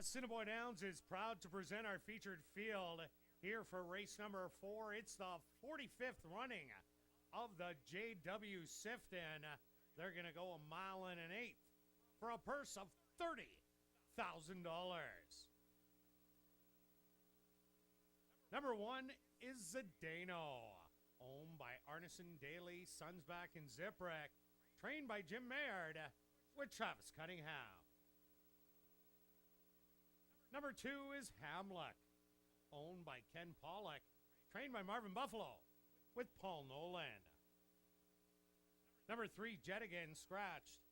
Assiniboia Downs is proud to present our featured field here for race number 4. It's the 45th running of the JW Sifton. They're going to go 1 mile and an eighth for a purse of $30,000. Number 1 is Zdeno, owned by Arneson Daly, Sunsback, and Ziprick, trained by Jim Mayard with Travis Cunningham. Number 2 is Hamlet, owned by Ken Pollock, trained by Marvin Buffalo with Paul Nolan. Number 3, Jet Again, scratched.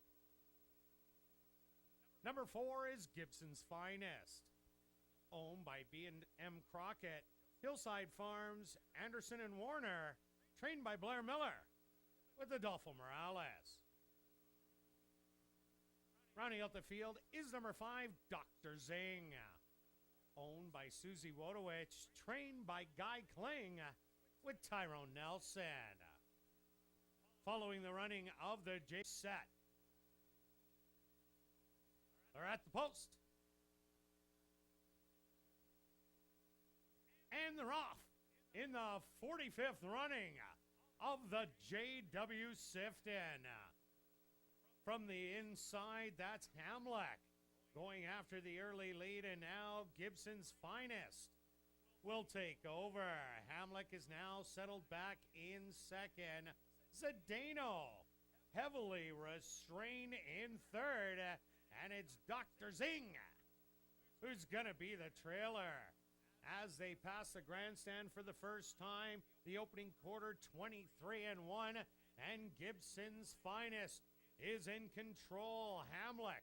Number 4 is Gibson's Finest, owned by B&M Crockett, Hillside Farms, Anderson and Warner, trained by Blair Miller with Adolfo Morales. Rounding out the field is number 5, Dr. Zing, owned by Susie Wodowich, trained by Guy Kling with Tyrone Nelson. Following the running of the J set, they're at the post. And they're off in the 45th running of the JW Sifton. From the inside, that's Hamlet going after the early lead, and now Gibson's Finest will take over. Hamlet is now settled back in second. Zdeno heavily restrained in third, and it's Dr. Zing who's going to be the trailer. As they pass the grandstand for the first time, the opening quarter 23-1, and Gibson's Finest is in control. Hamlet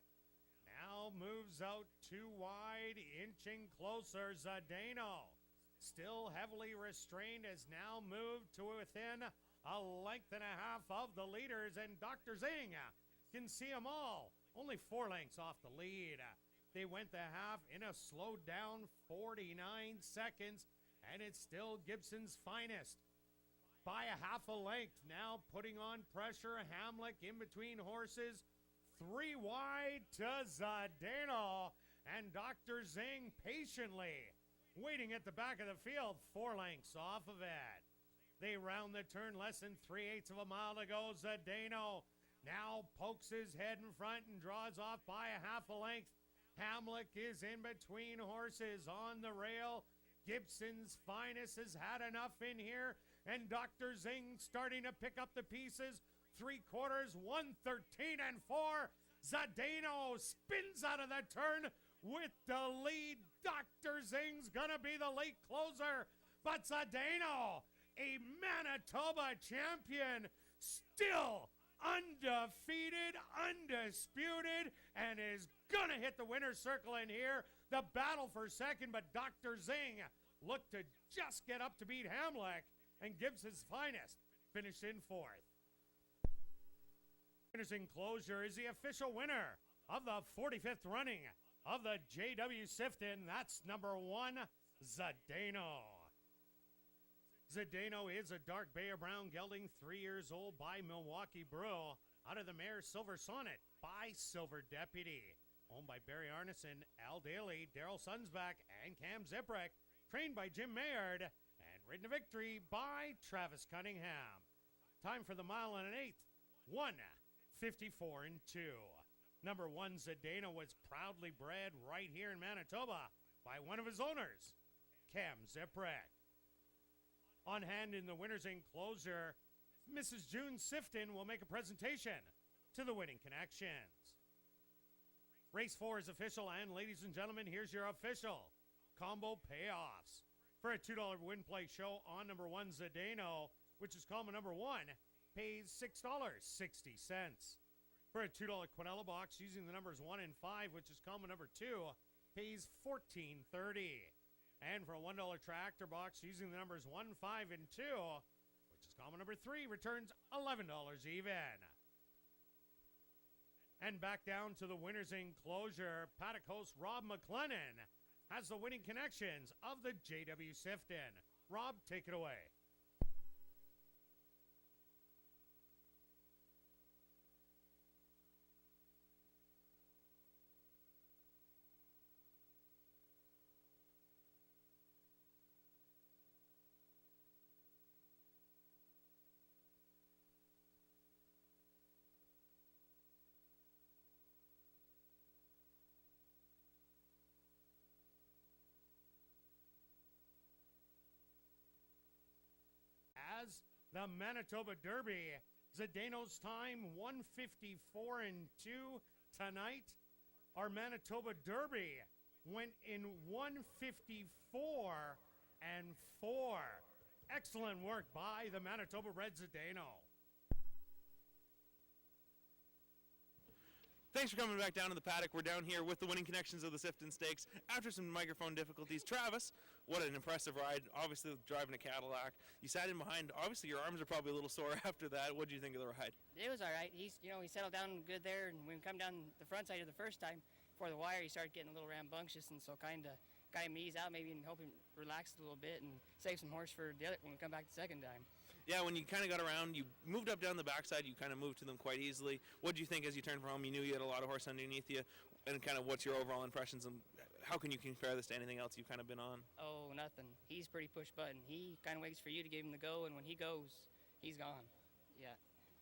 now moves out too wide, inching closer. Zdeno, still heavily restrained, has now moved to within a length and a half of the leaders, and Dr. Zing can see them all, only 4 lengths off the lead. They went the half in a slowed down 49 seconds, and it's still Gibson's Finest by a half a length. Now putting on pressure, Hamlet in between horses, 3 wide to Zdeno, and Dr. Zing patiently waiting at the back of the field, 4 lengths off of it. They round the turn, less than 3/8 of a mile to go. Zdeno now pokes his head in front and draws off by a half a length. Hamlet is in between horses on the rail. Gibson's Finest has had enough in here, and Dr. Zing starting to pick up the pieces. 3/4, 1:13.4. Zdeno spins out of the turn with the lead. Dr. Zing's gonna be the late closer, but Zdeno, a Manitoba champion, still undefeated, undisputed, and is gonna hit the winner's circle in here. The battle for second, but Dr. Zing looked to just get up to beat Hamlet, and Gibson's Finest finished in 4th. Winner's Enclosure is the official winner of the 45th running of the JW Sifton. That's number 1, Zdeno. Zdeno is a dark bay or brown gelding, 3 years old, by Milwaukee Brew, out of the mare Silver Sonnet by Silver Deputy, owned by Barry Arneson, Al Daly, Daryl Sunsback, and Cam Ziprick, trained by Jim Mayard, and ridden to victory by Travis Cunningham. Time for the 1 mile and an eighth, 1:54.2. Number 1, Zdeno, was proudly bred right here in Manitoba by one of his owners, Cam Ziprick. On hand in the winner's enclosure, Mrs. June Sifton will make a presentation to the winning connections. Race 4 is official, and ladies and gentlemen, here's your official combo payoffs. For a $2 win play show on number 1, Zdeno, which is combo number 1, pays $6.60. For a $2 Quinella box using the numbers 1 and 5, which is combo number 2, pays $14.30. And for a $1 tractor box using the numbers 1, 5, and 2, which is combo number 3, returns $11 even. And back down to the winner's enclosure, paddock host Rob McLennan has the winning connections of the JW Sifton. Rob, take it away. the Manitoba Derby. Zdeno's time 1:54.2 tonight. Our Manitoba Derby went in 1:54.4. Excellent work by the Manitoba Red Zdeno. Thanks for coming back down to the paddock. We're down here with the winning connections of the Sifton Stakes. After some microphone difficulties, Travis, what an impressive ride. Obviously driving a Cadillac. You sat in behind. Obviously your arms are probably a little sore after that. What did you think of the ride? It was all right. He settled down good there, and when we come down the front side of the first time before the wire, he started getting a little rambunctious, and so kind of got him ease out maybe and help him relax a little bit and save some horse for the other when we come back the second time. Yeah, when you kind of got around, you moved up down the backside, you kind of moved to them quite easily. What did you think as you turned for home? You knew you had a lot of horse underneath you, and kind of what's your overall impressions, and how can you compare this to anything else you've kind of been on? Oh, nothing. He's pretty push button. He kind of waits for you to give him the go, and when he goes, he's gone. Yeah.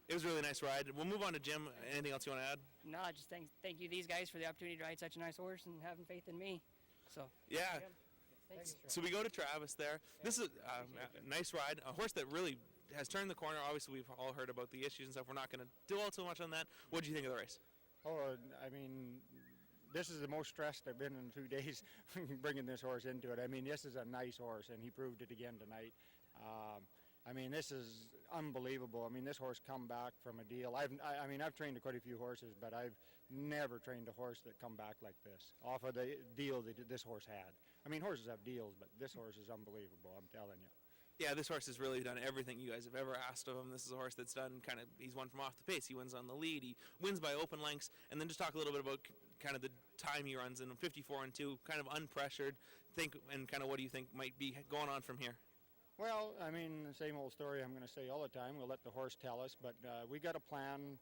It was a really nice ride. We'll move on to Jim. Anything else you want to add? No, just thank you these guys for the opportunity to ride such a nice horse and having faith in me. So. Yeah. Thanks. So we go to Travis there. This is a nice ride, a horse that really has turned the corner. Obviously, we've all heard about the issues and stuff. We're not going to dwell too much on that. What did you think of the race? Oh, I mean, this is the most stressed I've been in 2 days bringing this horse into it. I mean, this is a nice horse, and he proved it again tonight. I mean, this is unbelievable. I mean, this horse come back from a deal. I've trained quite a few horses, but I've never trained a horse that come back like this off of the deal that this horse had. I mean, horses have deals, but this horse is unbelievable, I'm telling you. Yeah, this horse has really done everything you guys have ever asked of him. This is a horse that's done he's won from off the pace. He wins on the lead. He wins by open lengths. And then just talk a little bit about kind of the time he runs in 54.2, kind of unpressured. And kind of what do you think might be going on from here? Well, I mean, the same old story I'm going to say all the time. We'll let the horse tell us, but we got a plan,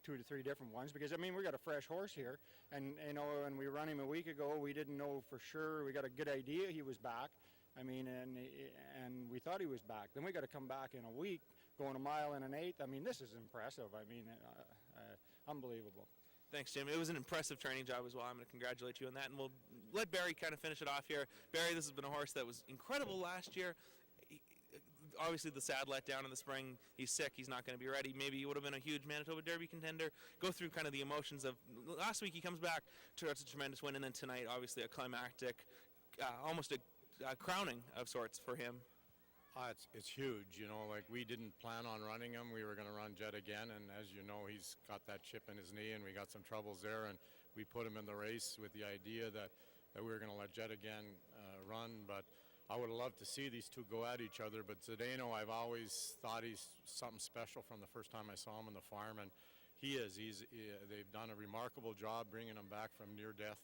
2 to 3 different ones, because, I mean, we got a fresh horse here. And, when we run him a week ago, we didn't know for sure. We got a good idea he was back. I mean, and we thought he was back. Then we got to come back in a week, going 1 1 1/8. I mean, this is impressive. I mean, unbelievable. Thanks, Jim. It was an impressive training job as well. I'm going to congratulate you on that, and we'll let Barry kind of finish it off here. Barry, this has been a horse that was incredible last year. Obviously, the sad letdown in the spring. He's sick. He's not going to be ready. Maybe he would have been a huge Manitoba Derby contender. Go through kind of the emotions of last week. He comes back to a tremendous win, and then tonight, obviously, a climactic, almost a crowning of sorts for him. It's huge, like we didn't plan on running him. We were going to run Jet again, and as you know, he's got that chip in his knee, and we got some troubles there, and we put him in the race with the idea that we were going to let Jet again run, but I would have loved to see these two go at each other, but Zdeno, I've always thought he's something special from the first time I saw him on the farm, and he is. They've done a remarkable job bringing him back from near death,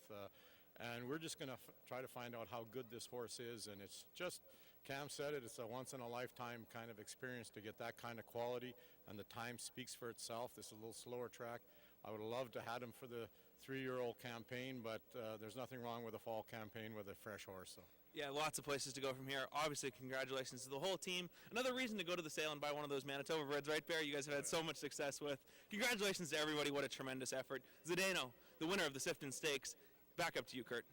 and we're just going to try to find out how good this horse is, and it's just, Cam said it, it's a once-in-a-lifetime kind of experience to get that kind of quality, and the time speaks for itself. This is a little slower track. I would have loved to have him for the 3-year-old campaign, but there's nothing wrong with a fall campaign with a fresh horse. So. Yeah, lots of places to go from here. Obviously, congratulations to the whole team. Another reason to go to the sale and buy one of those Manitoba Reds, right, Barry? You guys have had so much success with. Congratulations to everybody. What a tremendous effort. Zdeno, the winner of the Sifton Stakes. Back up to you, Kurt.